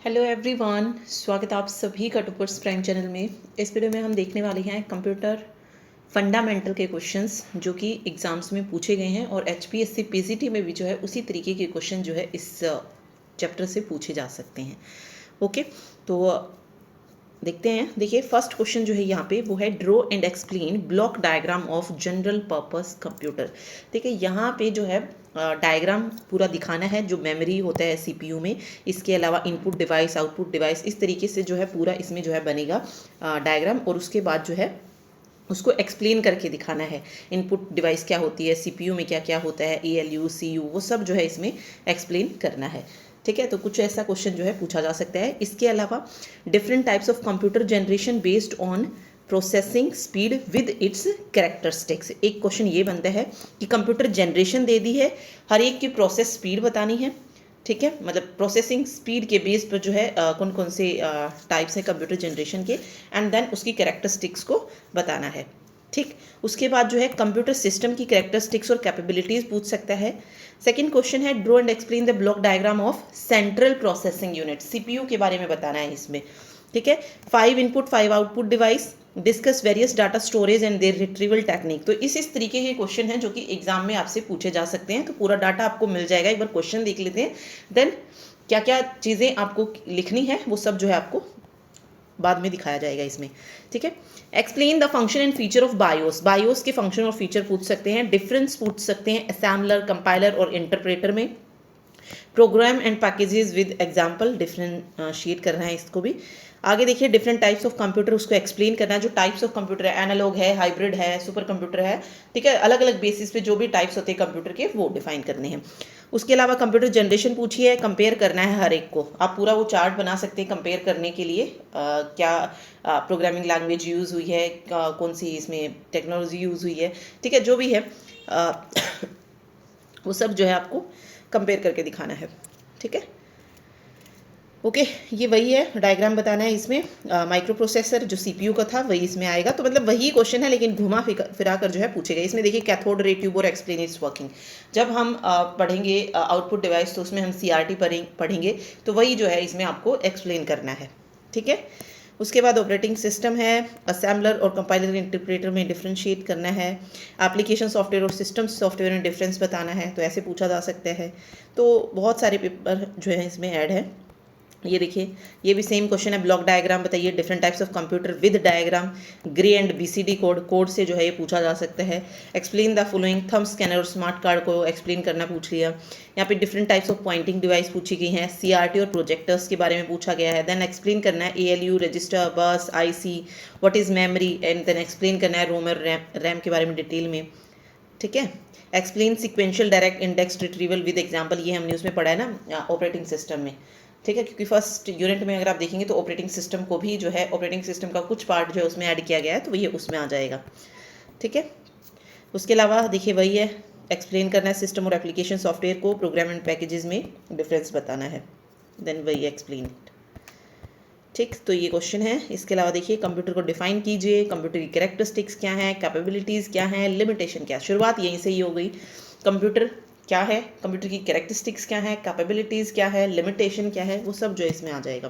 Hello everyone, स्वागत है आप सभी का टुपर्स प्राइम चैनल में। इस वीडियो में हम देखने वाले हैं कंप्यूटर फंडामेंटल के क्वेश्चंस जो कि एग्जाम्स में पूछे गए हैं और एचपीएससी पीजीटी में भी जो है उसी तरीके के क्वेश्चन जो है इस चैप्टर से पूछे जा सकते हैं। ओके, तो देखते हैं। देखिए, फर्स्ट क्वेश्चन जो है यहाँ पे वो है draw and explain block diagram of general purpose computer. देखिए यहाँ पे जो है डायग्राम पूरा दिखाना है जो मेमोरी होता है सीपीयू में, इसके अलावा इनपुट डिवाइस आउटपुट डिवाइस, इस तरीके से जो है पूरा इसमें जो है बनेगा डायग्राम। और उसके बाद जो है उसको एक्सप्लेन करके दिखाना है। इनपुट डिवाइस क्या होती है, सीपीयू में क्या क्या होता है, एएलयू सीयू, वो सब जो है इसमें एक्सप्लेन करना है। ठीक है, तो कुछ ऐसा क्वेश्चन जो है पूछा जा सकता है। इसके अलावा different types of computer generation based on processing speed with its characteristics. एक क्वेश्चन ये बनता है कि कंप्यूटर जनरेशन दे दी है, हर एक की प्रोसेस स्पीड बतानी है। ठीक है, मतलब प्रोसेसिंग स्पीड के बेस पर जो है कौन कौन से टाइप्स हैं कंप्यूटर जनरेशन के, एंड देन उसकी कैरेक्टरिस्टिक्स को बताना है। ठीक, उसके बाद जो है कंप्यूटर सिस्टम की कैरेक्टरिस्टिक्स और कैपेबिलिटीज पूछ सकता है। सेकंड क्वेश्चन है draw and explain the block diagram of central processing unit, CPU के बारे में बताना है इसमें। ठीक है, 5 input 5 output device, discuss various data storage and their retrieval technique. तो इस तरीके के क्वेश्चन हैं जो कि एग्जाम में आपसे पूछे जा सकते हैं। तो पूरा डाटा आपको मिल जाएगा, एक बार क्वेश्चन देख लेते हैं, देन क्या क्या चीज़ें आपको लिखनी है वो सब जो है आपको बाद में दिखाया जाएगा इसमें। ठीक है, explain the function and feature of BIOS, BIOS के फंक्शन और फीचर पूछ सकते हैं। डिफरेंस पूछ सकते हैं असेंबलर, कंपाइलर और इंटरप्रेटर में। Program and packages with example, differentiate करना है इसको भी। आगे देखिए डिफरेंट टाइप्स ऑफ कंप्यूटर, उसको एक्सप्लेन करना है। जो टाइप्स ऑफ कंप्यूटर है, एनालॉग है, हाइब्रिड है, सुपर कंप्यूटर है। ठीक है, अलग अलग बेसिस पे जो भी टाइप्स होते हैं कंप्यूटर के वो डिफाइन करने हैं। उसके अलावा कंप्यूटर जनरेशन पूछी है, कंपेयर करना है हर एक को। आप पूरा वो चार्ट बना सकते हैं कंपेयर करने के लिए, क्या प्रोग्रामिंग लैंग्वेज यूज़ हुई है, कौन सी इसमें टेक्नोलॉजी यूज़ हुई है। ठीक है, जो भी है वो सब जो है आपको कंपेयर करके दिखाना है। ठीक है, ओके, ये वही है, डायग्राम बताना है इसमें। माइक्रो प्रोसेसर जो सीपीयू का था वही इसमें आएगा। तो मतलब वही क्वेश्चन है लेकिन घुमा फिरा कर जो है पूछे गए। इसमें देखिए कैथोड रे ट्यूब और एक्सप्लेन इट्स वर्किंग। जब हम पढ़ेंगे आउटपुट डिवाइस तो उसमें हम सीआरटी पढ़ेंगे, तो वही जो है इसमें आपको एक्सप्लेन करना है। ठीक है, उसके बाद ऑपरेटिंग सिस्टम है, असेंबलर और कंपाइलर इंटरप्रेटर में डिफरेंशिएट करना है। एप्लीकेशन सॉफ्टवेयर और सिस्टम सॉफ्टवेयर में डिफरेंस बताना है, तो ऐसे पूछा जा सकता है। तो बहुत सारे पेपर जो है इसमें ऐड है। ये देखिए, ये भी सेम क्वेश्चन है। ब्लॉक डायग्राम बताइए, different types of computer with diagram, grey and BCD code से जो है ये पूछा जा सकता है। Explain the following, thumb scanner और स्मार्ट कार्ड को एक्सप्लेन करना पूछ लिया। यहाँ पे different types of pointing device पूछी गई हैं। सीआरटी और प्रोजेक्टर्स के बारे में पूछा गया है। देन एक्सप्लेन करना है ALU, register, bus, IC, what is memory, and then explain करना है रोम और रैम के बारे में डिटेल में। ठीक है, explain sequential direct index retrieval with example, ये हमने उसमें पढ़ा है ना ऑपरेटिंग सिस्टम में। ठीक है, क्योंकि फर्स्ट यूनिट में अगर आप देखेंगे तो ऑपरेटिंग सिस्टम को भी जो है ऑपरेटिंग सिस्टम का कुछ पार्ट जो है उसमें ऐड किया गया है, तो ये उसमें आ जाएगा। ठीक है, उसके अलावा देखिए वही है, एक्सप्लेन करना है सिस्टम और एप्लीकेशन सॉफ्टवेयर को, प्रोग्राम एंड पैकेजेस में डिफरेंस बताना है, देन वही एक्सप्लेन। ठीक, तो ये क्वेश्चन है। इसके अलावा देखिए कंप्यूटर को डिफाइन कीजिए, कंप्यूटर की कैरेक्टरिस्टिक्स क्या हैं, कैपेबिलिटीज़ क्या हैं, लिमिटेशन क्या है। शुरुआत यहीं से ही हो गई। कंप्यूटर क्या है, कंप्यूटर की कैरेक्टरिस्टिक्स क्या है, कैपेबिलिटीज़ क्या है, लिमिटेशन क्या है, वो सब जो है इसमें आ जाएगा।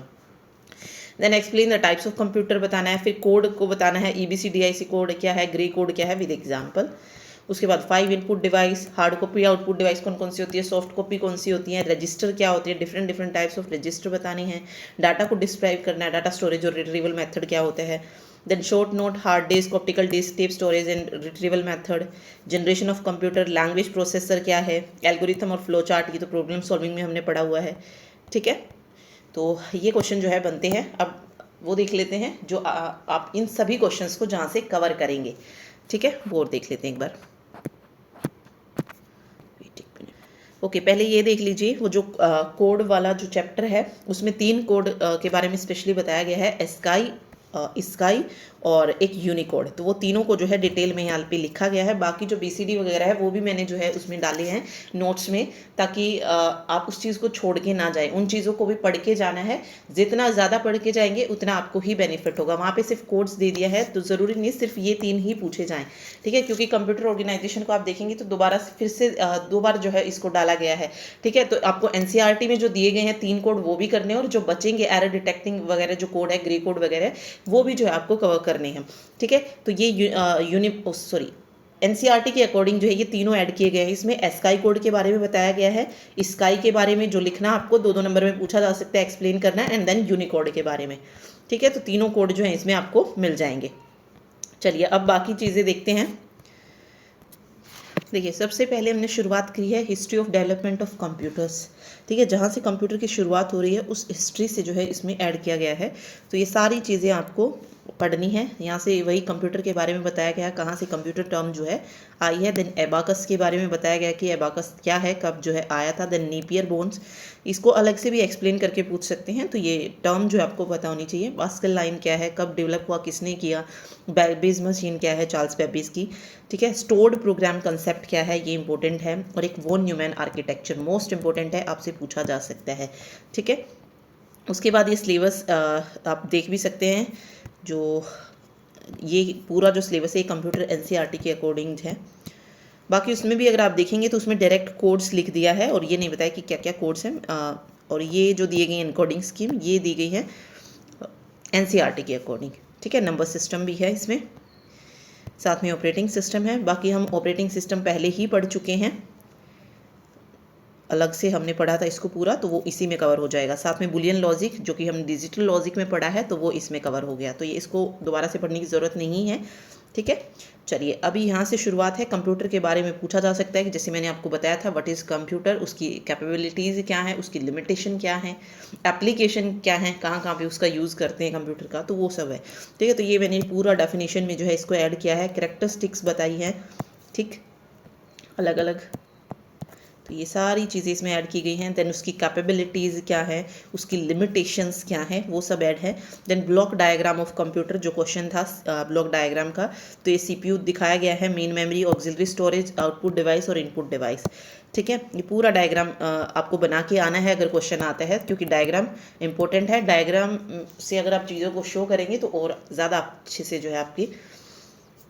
Then explain the types of computer बताना है, फिर कोड को बताना है, EBCDIC कोड क्या है, ग्रे कोड क्या है विद एग्जाम्पल। उसके बाद 5 input device, hard copy output device कौन कौन सी होती है, सॉफ्ट कॉपी कौन सी होती है, रजिस्टर क्या होती है, डिफरेंट टाइप्स ऑफ रजिस्टर बतानी है। डाटा को डिस्क्राइब करना है, डाटा स्टोरेज और रिट्रीवल मेथड क्या होता है। Then short note, hard disk, optical disk, tape storage and retrieval method. Generation of computer, language processor क्या है, एल्गोरिथम और फ्लो चार्ट, ये तो प्रॉब्लम सॉल्विंग में हमने पढ़ा हुआ है। ठीक है, तो ये क्वेश्चन जो है बनते हैं। अब वो देख लेते हैं जो आप इन सभी क्वेश्चंस को जहाँ से कवर करेंगे। ठीक है, वो देख लेते हैं एक बार। ओके, पहले ये देख लीजिए, वो जो कोड वाला जो चैप्टर है उसमें 3 कोड के बारे में स्पेशली बताया गया है। एस्काई, स्काई और एक यूनिकोड। तो वो तीनों को जो है डिटेल में यहाँ पे लिखा गया है। बाकी जो BCD वगैरह है वो भी मैंने जो है उसमें डाले हैं नोट्स में, ताकि आप उस चीज़ को छोड़ के ना जाए, उन चीज़ों को भी पढ़ के जाना है। जितना ज़्यादा पढ़ के जाएंगे उतना आपको ही बेनिफिट होगा। वहाँ पे सिर्फ कोड्स दे दिया है, तो ज़रूरी नहीं सिर्फ ये 3 ही पूछे जाएँ, ठीक है, क्योंकि कंप्यूटर ऑर्गेनाइजेशन को आप देखेंगे तो दोबारा फिर से 2 बार जो है इसको डाला गया है, ठीक है। तो आपको NCERT में जो दिए गए हैं 3 कोड वो भी करने हैं, और जो बचेंगे एरर डिटेक्टिंग वगैरह जो कोड है, ग्रे कोड वगैरह, वो भी जो है आपको कवर करने हैं, ठीक है। तो ये NCERT के अकॉर्डिंग जो है ये तीनों ऐड किए गए हैं। इसमें स्काई कोड के बारे में बताया गया है, स्काई के बारे में जो लिखना आपको 2-2 नंबर में पूछा जा सकता है, एक्सप्लेन करना है, एंड देन यूनिकोड के बारे में, ठीक है। तो तीनों कोड जो है इसमें आपको मिल जाएंगे। चलिए अब बाकी चीज़ें देखते हैं। देखिए सबसे पहले हमने शुरुआत की है history of development of computers, ठीक है, जहाँ से कंप्यूटर की शुरुआत हो रही है उस हिस्ट्री से जो है इसमें ऐड किया गया है। तो ये सारी चीज़ें आपको पढ़नी है। यहाँ से वही कंप्यूटर के बारे में बताया गया है, कहाँ से कंप्यूटर टर्म जो है आई है। देन एबाकस के बारे में बताया गया कि एबाकस क्या है, कब जो है आया था। देन नेपियर बोन्स, इसको अलग से भी एक्सप्लेन करके पूछ सकते हैं, तो ये टर्म जो है आपको पता होनी चाहिए। पास्कल लाइन क्या है, कब डेवलप हुआ, किसने किया। बेबेज मशीन क्या है, चार्ल्स बेबेज की, ठीक है। स्टोर्ड प्रोग्राम कंसेप्ट क्या है, ये इंपॉर्टेंट है। और एक von Neumann architecture most important है, आपसे पूछा जा सकता है, ठीक है। उसके बाद ये सिलेबस आप देख भी सकते हैं, जो ये पूरा जो सिलेबस है कंप्यूटर NCERT के अकॉर्डिंग है। बाकी उसमें भी अगर आप देखेंगे तो उसमें डायरेक्ट कोड्स लिख दिया है, और ये नहीं बताया कि क्या क्या कोड्स हैं। और ये जो दिए गए हैं एनकोडिंग स्कीम, ये दी गई है NCERT के अकॉर्डिंग, ठीक है। नंबर सिस्टम भी है इसमें, साथ में ऑपरेटिंग सिस्टम है। बाकी हम ऑपरेटिंग सिस्टम पहले ही पढ़ चुके हैं, अलग से हमने पढ़ा था इसको पूरा, तो वो इसी में कवर हो जाएगा। साथ में बुलियन लॉजिक जो कि हम डिजिटल लॉजिक में पढ़ा है, तो वो इसमें कवर हो गया, तो ये इसको दोबारा से पढ़ने की ज़रूरत नहीं है, ठीक है। चलिए अभी यहाँ से शुरुआत है। कंप्यूटर के बारे में पूछा जा सकता है कि जैसे मैंने आपको बताया था व्हाट इज़ कंप्यूटर, उसकी कैपेबिलिटीज़ क्या है, उसकी लिमिटेशन क्या है, एप्लीकेशन क्या है, कहाँ कहाँ पे उसका यूज़ करते हैं कंप्यूटर का, तो वो सब है, ठीक है। तो ये मैंने पूरा डेफिनेशन में जो है इसको ऐड किया है। कैरेक्टरिस्टिक्स बताई है, ठीक, अलग अलग, तो ये सारी चीज़ें इसमें ऐड की गई हैं। देन उसकी कैपेबिलिटीज़ क्या है, उसकी लिमिटेशंस क्या है, वो सब ऐड है। Then block diagram of computer जो क्वेश्चन था ब्लॉक डायग्राम का, तो ये CPU दिखाया गया है, main memory, auxiliary storage, output device और इनपुट डिवाइस, ठीक है। ये पूरा डायग्राम आपको बना के आना है अगर क्वेश्चन आता है, क्योंकि डायग्राम इंपॉर्टेंट है। डायग्राम से अगर आप चीज़ों को शो करेंगे तो और ज़्यादा अच्छे से जो है आपकी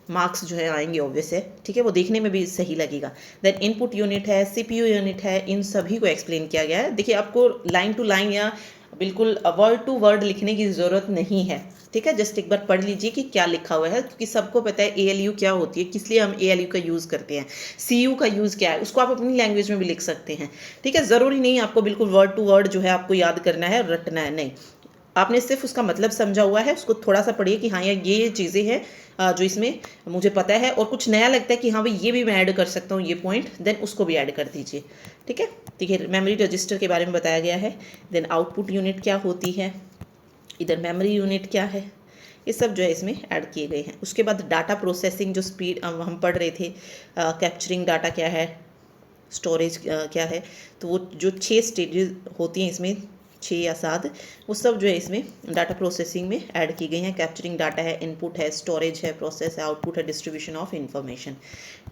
मार्क्स जो है आएंगे, ऑब्वियस है, ठीक है, वो देखने में भी सही लगेगा। देन इनपुट यूनिट है, CPU यूनिट है, इन सभी को एक्सप्लेन किया गया है। देखिए आपको लाइन टू लाइन या बिल्कुल वर्ड टू वर्ड लिखने की ज़रूरत नहीं है, ठीक है। जस्ट एक बार पढ़ लीजिए कि क्या लिखा हुआ है, क्योंकि सबको पता है ALU क्या होती है, किस लिए हम ALU का यूज़ करते हैं, CU का यूज़ क्या है, उसको आप अपनी लैंग्वेज में भी लिख सकते हैं, ठीक है। ज़रूरी नहीं आपको बिल्कुल वर्ड टू वर्ड जो है आपको याद करना है, रटना है, नहीं, आपने सिर्फ उसका मतलब समझा हुआ है, उसको थोड़ा सा पढ़िए कि हाँ यार ये चीज़ें हैं जो इसमें मुझे पता है, और कुछ नया लगता है कि हाँ भाई ये भी मैं ऐड कर सकता हूँ ये पॉइंट, देन उसको भी ऐड कर दीजिए, ठीक है। ठीक है, मेमोरी रजिस्टर के बारे में बताया गया है। देन आउटपुट यूनिट क्या होती है, इधर मेमोरी यूनिट क्या है, ये सब जो है इसमें ऐड किए गए हैं। उसके बाद डाटा प्रोसेसिंग जो स्पीड हम पढ़ रहे थे, कैप्चरिंग डाटा क्या है, स्टोरेज क्या है, तो वो जो 6 स्टेजेस होती हैं इसमें, 6 या 7, वो सब जो है इसमें डाटा प्रोसेसिंग में ऐड की गई हैं। कैप्चरिंग डाटा है, इनपुट है, स्टोरेज है, प्रोसेस है, आउटपुट है, डिस्ट्रीब्यूशन ऑफ इंफॉर्मेशन,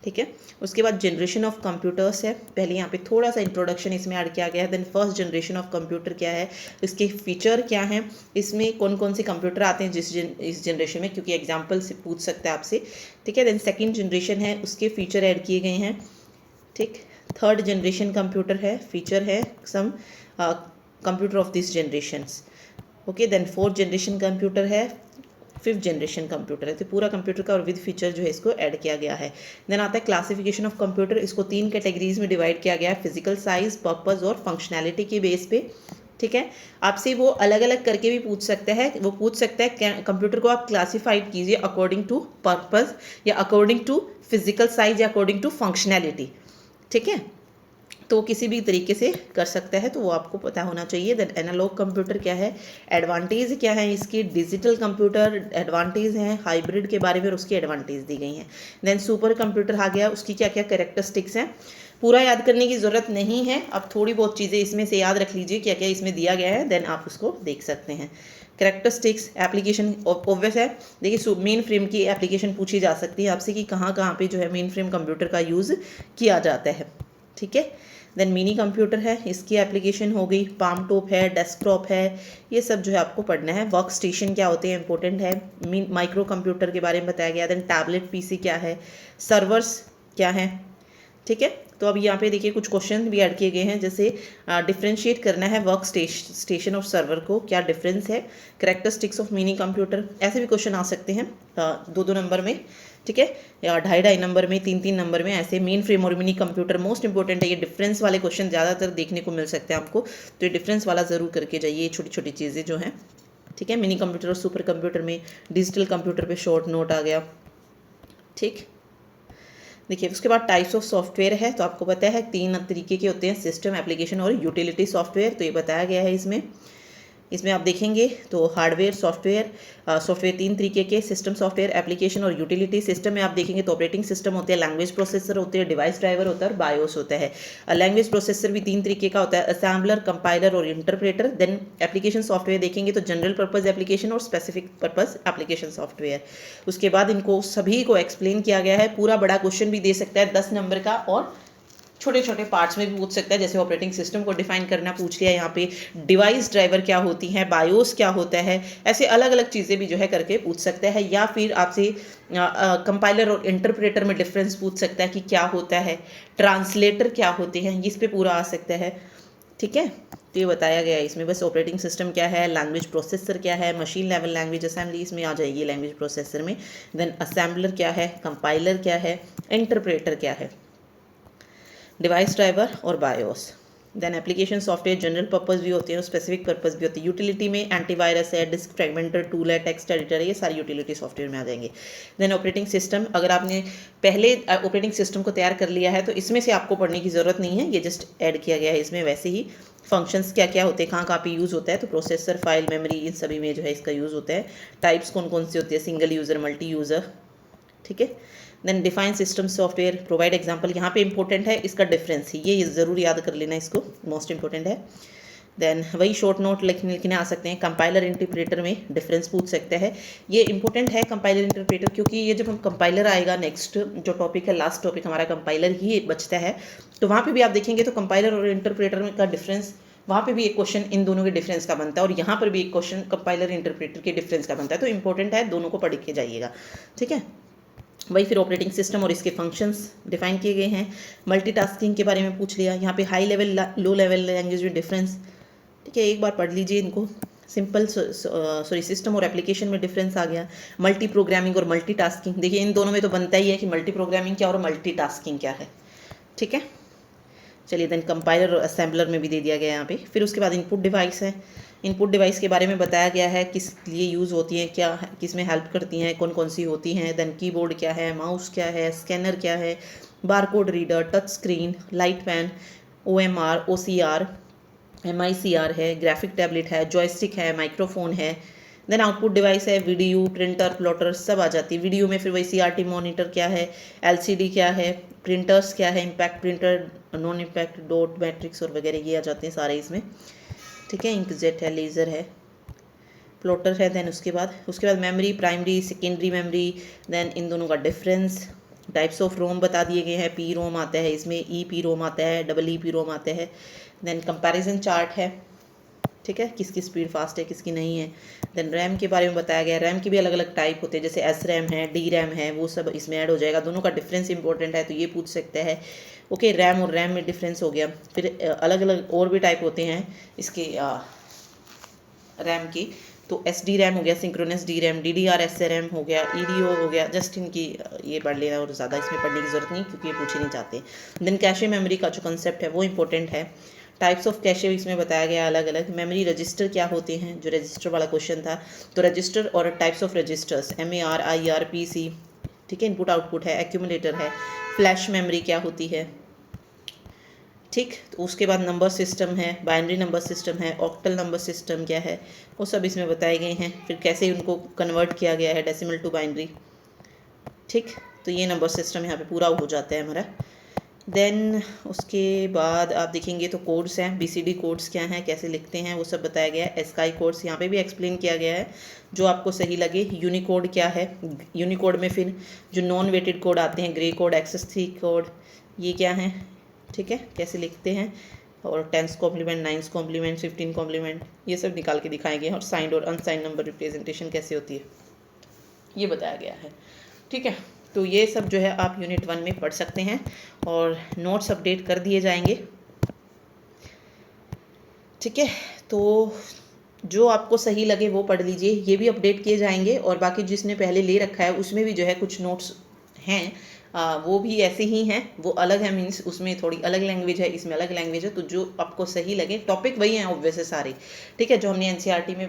ठीक है। उसके बाद जनरेशन ऑफ कंप्यूटर्स है, पहले यहाँ पे थोड़ा सा इंट्रोडक्शन इसमें ऐड किया गया है। Then first generation of computer क्या है, इसके फीचर क्या हैं, इसमें कौन कौन से कंप्यूटर आते हैं इस जनरेशन में, क्योंकि एग्जाम्पल से पूछ सकता है आपसे, ठीक है। देन सेकेंड जनरेशन है, उसके फीचर ऐड किए गए हैं, ठीक। थर्ड जनरेशन कंप्यूटर है, फीचर है some computer of this generations, okay. Then fourth generation computer है, फिफ्थ जनरेशन कंप्यूटर है, तो पूरा कंप्यूटर का और विद फीचर जो है इसको ऐड किया गया है। देन आता है क्लासिफिकेशन ऑफ कंप्यूटर, इसको 3 कैटेगरीज में डिवाइड किया गया है, फिजिकल साइज, पर्पस और फंक्शनैलिटी के बेस पे, ठीक है। आपसे वो अलग अलग करके भी पूछ सकता है, वो पूछ सकता है कंप्यूटर को आप क्लासीफाइड कीजिए अकॉर्डिंग टू पर्पस या अकॉर्डिंग टू फिजिकल साइज या अकॉर्डिंग टू फंक्शनैलिटी, ठीक है। तो किसी भी तरीके से कर सकता है, तो वो आपको पता होना चाहिए। देन एनालॉग कंप्यूटर क्या है, एडवांटेज क्या है इसकी, डिजिटल कंप्यूटर एडवांटेज हैं, हाइब्रिड के बारे में उसकी एडवांटेज दी गई हैं। देन सुपर कंप्यूटर आ गया, उसकी क्या क्या कैरेक्टरिस्टिक्स हैं, पूरा याद करने की ज़रूरत नहीं है, अब थोड़ी बहुत चीज़ें इसमें से याद रख लीजिए क्या क्या इसमें दिया गया है, देन आप उसको देख सकते हैं। कैरेक्टरिस्टिक्स एप्लीकेशन ऑब्वियस है, देखिए मेन फ्रेम की एप्लीकेशन पूछी जा सकती है आपसे कि कहाँ कहाँ पे जो है मेन फ्रेम कंप्यूटर का यूज़ किया जाता है, ठीक है। देन मिनी कंप्यूटर है, इसकी एप्लीकेशन हो गई, पाम टॉप है, डेस्कटॉप है, ये सब जो है आपको पढ़ना है। वर्क स्टेशन क्या होते हैं इंपॉर्टेंट है, माइक्रो कंप्यूटर के बारे में बताया गया। देन टैबलेट पीसी क्या है, सर्वर्स क्या है, ठीक है। तो अब यहाँ पे देखिए कुछ क्वेश्चन भी ऐड किए गए हैं, जैसे डिफ्रेंशिएट करना है वर्क स्टेशन और सर्वर को, क्या डिफरेंस है, कैरेक्टरिस्टिक्स ऑफ मिनी कंप्यूटर, ऐसे भी क्वेश्चन आ सकते हैं 2-2 नंबर में, ठीक है, या 2.5-2.5 नंबर में, 3-3 नंबर में, ऐसे। मेन फ्रेम और मिनी कंप्यूटर मोस्ट इंपॉर्टेंट है, ये डिफरेंस वाले क्वेश्चन ज़्यादातर देखने को मिल सकते हैं आपको, तो ये डिफरेंस वाला ज़रूर करके जाइए, ये छोटी छोटी चीज़ें जो हैं, ठीक है। मिनी कंप्यूटर और सुपर कंप्यूटर में, डिजिटल कंप्यूटर पे शॉर्ट नोट आ गया, ठीक। देखिए उसके बाद टाइप्स ऑफ सॉफ्टवेयर है, तो आपको पता है 3 तरीके के होते हैं, सिस्टम, एप्लीकेशन और यूटिलिटी सॉफ्टवेयर, तो ये बताया गया है इसमें आप देखेंगे तो हार्डवेयर सॉफ्टवेयर, सॉफ्टवेयर 3 तरीके के, सिस्टम सॉफ्टवेयर, एप्लीकेशन और यूटिलिटी। सिस्टम में आप देखेंगे तो ऑपरेटिंग सिस्टम होते हैं, लैंग्वेज प्रोसेसर होते हैं, डिवाइस ड्राइवर होता है और बायोस होता है। लैंग्वेज प्रोसेसर भी 3 तरीके का होता है, असेंबलर, कंपाइलर और इंटरप्रेटर। देन एप्लीकेशन सॉफ्टवेयर देखेंगे तो जनरल पर्पज एप्लीकेशन और स्पेसिफिक पर्पज एप्लीकेशन सॉफ्टवेयर। उसके बाद इनको सभी को एक्सप्लेन किया गया है, पूरा बड़ा क्वेश्चन भी दे सकता है 10 नंबर का, और छोटे छोटे पार्ट्स में भी पूछ सकता है, जैसे ऑपरेटिंग सिस्टम को डिफाइन करना पूछ लिया यहाँ पे, डिवाइस ड्राइवर क्या होती हैं, बायोस क्या होता है, ऐसे अलग अलग चीज़ें भी जो है करके पूछ सकता है। या फिर आपसे कंपाइलर और इंटरप्रेटर में डिफरेंस पूछ सकता है कि क्या होता है, ट्रांसलेटर क्या होते हैं, इस पे पूरा आ सकता है, ठीक है। तो ये बताया गया है इसमें, बस ऑपरेटिंग सिस्टम क्या है, लैंग्वेज प्रोसेसर क्या है, मशीन लेवल लैंग्वेज असेंबली इसमें आ जाएगी लैंग्वेज प्रोसेसर में। देन असेंबलर क्या है, कंपाइलर क्या है, इंटरप्रेटर क्या है, डिवाइस ड्राइवर और BIOS. Then application software general purpose भी होते हैं और स्पेसिफिक पर्पस भी होती है। यूटिलिटी में एंटीवायरस है, डिस्क फ्रेगमेंटर टूल है, टेक्स्ट एडिटर है, ये सारी यूटिलिटी सॉफ्टवेयर में आ जाएंगे। देन ऑपरेटिंग सिस्टम, अगर आपने पहले ऑपरेटिंग सिस्टम को तैयार कर लिया है तो इसमें से आपको पढ़ने की ज़रूरत नहीं है, ये जस्ट ऐड किया गया है इसमें। वैसे ही फंक्शंस क्या क्या होते हैं, कहाँ कहाँ पे यूज़ होता है, तो प्रोसेसर, फाइल, मेमोरी, इन सभी में जो है इसका यूज़ होता है। टाइप्स कौन कौन सी होती है, सिंगल यूज़र, मल्टी यूज़र, ठीक है। Then define system software, provide example, यहाँ पे इंपॉर्टेंट है इसका डिफरेंस, ये ज़रूर याद कर लेना, इसको मोस्ट इंपॉर्टेंट है। देन वही शॉर्ट नोट लिखने आ सकते हैं। कंपाइलर इंटरप्रेटर में डिफरेंस पूछ सकते हैं, ये इंपॉर्टेंट है कंपाइलर इंटरप्रेटर, क्योंकि ये जब हम कंपाइलर आएगा नेक्स्ट जो टॉपिक है, लास्ट टॉपिक हमारा कंपाइलर ही बचता है, तो वहाँ पे भी आप देखेंगे तो कंपाइलर और इंटरप्रेटर का डिफरेंस, वहाँ पे भी एक क्वेश्चन इन दोनों के डिफरेंस का बनता है, और यहाँ पर भी एक क्वेश्चन कंपाइलर इंटरप्रेटर के डिफरेंस का बनता है, तो इंपॉर्टेंट है, दोनों को पढ़ के जाइएगा, ठीक है। वही फिर ऑपरेटिंग सिस्टम और इसके फंक्शंस डिफाइन किए गए हैं। मल्टीटास्किंग के बारे में पूछ लिया, यहाँ पे high level low level language में डिफरेंस, ठीक है, एक बार पढ़ लीजिए इनको। सिंपल सॉरी सिस्टम और एप्लीकेशन में डिफरेंस आ गया। मल्टी प्रोग्रामिंग और मल्टीटास्किंग, देखिए इन दोनों में तो बनता ही है कि मल्टी प्रोग्रामिंग क्या और मल्टीटास्किंग क्या है, ठीक है। चलिए देन कंपाइलर और असेंबलर में भी दे दिया गया यहाँ पे। फिर उसके बाद इनपुट डिवाइस है, इनपुट डिवाइस के बारे में बताया गया है, किस लिए यूज़ होती हैं, क्या किस में हेल्प करती हैं, कौन कौन सी होती हैं। देन कीबोर्ड क्या है, माउस क्या है, स्कैनर क्या है, barcode reader, touch screen, light pan, OMR, OCR, MICR है, ग्राफिक टैबलेट है, जॉयस्टिक है, माइक्रोफोन है। देन आउटपुट डिवाइस है, वीडियो, प्रिंटर, प्लॉटर सब आ जाती है। वीडियो में फिर वही CRT मॉनिटर क्या है, LCD क्या है, प्रिंटर्स क्या है, impact printer, non impact, dot matrix और वगैरह ये आ जाते हैं सारे इसमें, ठीक है। इंकजेट है, लेज़र है, प्लॉटर है। देन उसके बाद memory, primary, secondary memory, then इन दोनों का डिफरेंस। टाइप्स ऑफ रोम बता दिए गए हैं, पी रोम आता है इसमें, EP रोम आता है, EEP रोम आता है। देन कंपैरिजन चार्ट है, ठीक है, किसकी स्पीड फास्ट है किसकी नहीं है। देन रैम के बारे में बताया गया, रैम की भी अलग अलग टाइप होते हैं, जैसे SRAM है, DRAM है, वो सब इसमें ऐड हो जाएगा। दोनों का डिफरेंस इंपॉर्टेंट है तो ये पूछ सकता है, ओके। रैम और रैम में डिफरेंस हो गया। फिर अलग अलग और भी टाइप होते हैं इसके रैम की, तो SD RAM हो गया, सिंक्रोनस DRAM, DDR SRAM हो गया, EDO हो गया। जस्ट इनकी ये पढ़ लेना और ज़्यादा इसमें पढ़ने की ज़रूरत नहीं, क्योंकि ये पूछे नहीं चाहते। देन कैशे मेमोरी का जो कंसेप्ट है वो इंपॉर्टेंट है। टाइप्स ऑफ कैशे इसमें बताया गया अलग अलग। मेमोरी रजिस्टर क्या होते हैं, जो रजिस्टर वाला क्वेश्चन था, तो रजिस्टर और types of registers, MAR, IR, PC, ठीक है। इनपुट आउटपुट है, एक्यूमुलेटर है, फ्लैश मेमोरी क्या होती है, ठीक। तो उसके बाद नंबर सिस्टम है, बाइनरी नंबर सिस्टम है, ऑक्टल नंबर सिस्टम क्या है, वो सब इसमें बताए गए हैं। फिर कैसे उनको कन्वर्ट किया गया है डेसिमल टू बाइनरी, ठीक। तो ये नंबर सिस्टम यहाँ पे पूरा हो जाता है हमारा। देन उसके बाद आप देखेंगे तो कोड्स हैं, BCD कोड्स क्या हैं, कैसे लिखते हैं, वो सब बताया गया है। एस्काई कोड्स यहाँ पे भी एक्सप्लेन किया गया है, जो आपको सही लगे। यूनिकोड क्या है, यूनिकोड में फिर जो नॉन वेटेड कोड आते हैं, ग्रे कोड, XS3 कोड, ये क्या हैं, ठीक है, कैसे लिखते हैं, और 10th complement, 9th complement, 15 complement, ये सब निकाल के दिखाएंगे। और साइंड और अनसाइंड नंबर रिप्रेजेंटेशन कैसे होती है, ये बताया गया है, ठीक है। तो ये सब जो है आप यूनिट 1 में पढ़ सकते हैं, और नोट्स अपडेट कर दिए जाएंगे, ठीक है। तो जो आपको सही लगे वो पढ़ लीजिए, ये भी अपडेट किए जाएंगे। और बाकी जिसने पहले ले रखा है उसमें भी जो है कुछ नोट्स हैं, वो भी ऐसे ही हैं, वो अलग है, मीन्स उसमें थोड़ी अलग लैंग्वेज है, इसमें अलग लैंग्वेज है। तो जो आपको सही लगे, टॉपिक वही हैं ऑब्वियस है सारे, ठीक है, जो हमने NCERT में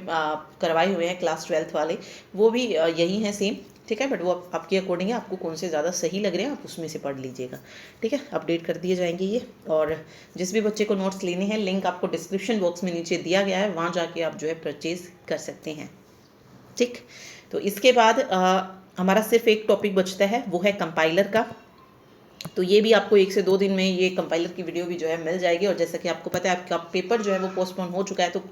करवाए हुए हैं क्लास 12th वाले, वो भी यही हैं सेम, ठीक है। बट वो आपके अकॉर्डिंग है, आपको कौन से ज़्यादा सही लग रहे हैं आप उसमें से पढ़ लीजिएगा, ठीक है। अपडेट कर दिए जाएंगे ये। और जिस भी बच्चे को नोट्स लेने हैं, लिंक आपको डिस्क्रिप्शन बॉक्स में नीचे दिया गया है, वहाँ जाके आप जो है परचेज़ कर सकते हैं, ठीक। तो इसके बाद हमारा सिर्फ एक टॉपिक बचता है, वो है कंपाइलर का। तो ये भी आपको 1 से 2 दिन में ये कंपाइलर की वीडियो भी जो है मिल जाएगी। और जैसा कि आपको पता है आपका पेपर जो है वो पोस्टपोन हो चुका है, तो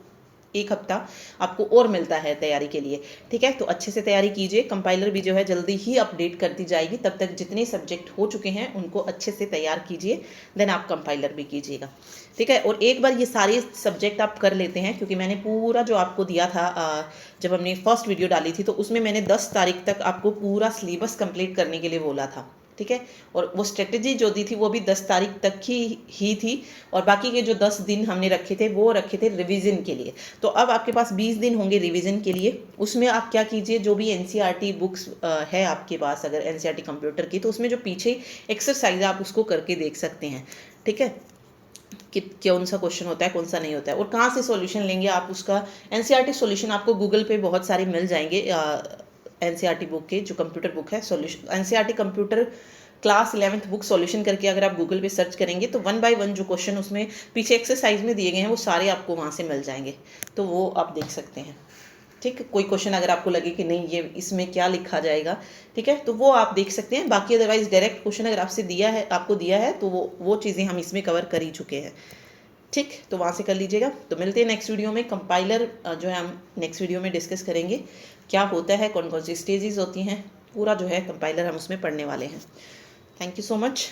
1 हफ्ता आपको और मिलता है तैयारी के लिए, ठीक है। तो अच्छे से तैयारी कीजिए, कंपाइलर भी जो है जल्दी ही अपडेट कर दी जाएगी। तब तक जितने सब्जेक्ट हो चुके हैं उनको अच्छे से तैयार कीजिए, देन आप कंपाइलर भी कीजिएगा, ठीक है। और एक बार ये सारे सब्जेक्ट आप कर लेते हैं, क्योंकि मैंने पूरा जो आपको दिया था जब हमने फर्स्ट वीडियो डाली थी, तो उसमें मैंने 10 तारीख तक आपको पूरा सिलेबस कंप्लीट करने के लिए बोला था, ठीक है। और वो स्ट्रेटजी जो दी थी वो भी 10 तारीख तक ही थी। और बाकी के जो 10 दिन हमने रखे थे वो रखे थे रिवीजन के लिए। तो अब आपके पास 20 दिन होंगे रिवीजन के लिए। उसमें आप क्या कीजिए, जो भी NCERT बुक्स है आपके पास, अगर NCERT कंप्यूटर की, तो उसमें जो पीछे एक्सरसाइज है आप उसको करके देख सकते हैं, ठीक है, कि कौन सा क्वेश्चन होता है, कौन सा नहीं होता है, और कहाँ से सॉल्यूशन लेंगे आप उसका। NCERT सॉल्यूशन आपको गूगल पे बहुत सारे मिल जाएंगे। NCERT बुक के जो कंप्यूटर बुक है, solution NCERT computer class 11th book solution करके अगर आप गूगल पे सर्च करेंगे तो 1 बाय 1 जो क्वेश्चन उसमें पीछे एक्सरसाइज में दिए गए हैं वो सारे आपको वहाँ से मिल जाएंगे, तो वो आप देख सकते हैं, ठीक। कोई क्वेश्चन अगर आपको लगे कि नहीं ये इसमें क्या लिखा जाएगा, ठीक है, तो वो आप देख सकते हैं। बाकी अदरवाइज डायरेक्ट क्वेश्चन अगर आपको दिया है तो वो चीज़ें हम इसमें कवर कर ही चुके हैं, ठीक। तो वहाँ से कर लीजिएगा। तो मिलते हैं नेक्स्ट वीडियो में। कंपाइलर जो है हम नेक्स्ट वीडियो में डिस्कस करेंगे, क्या होता है, कौन कौन सी स्टेजेस होती हैं, पूरा जो है कंपाइलर हम उसमें पढ़ने वाले हैं। Thank you so much.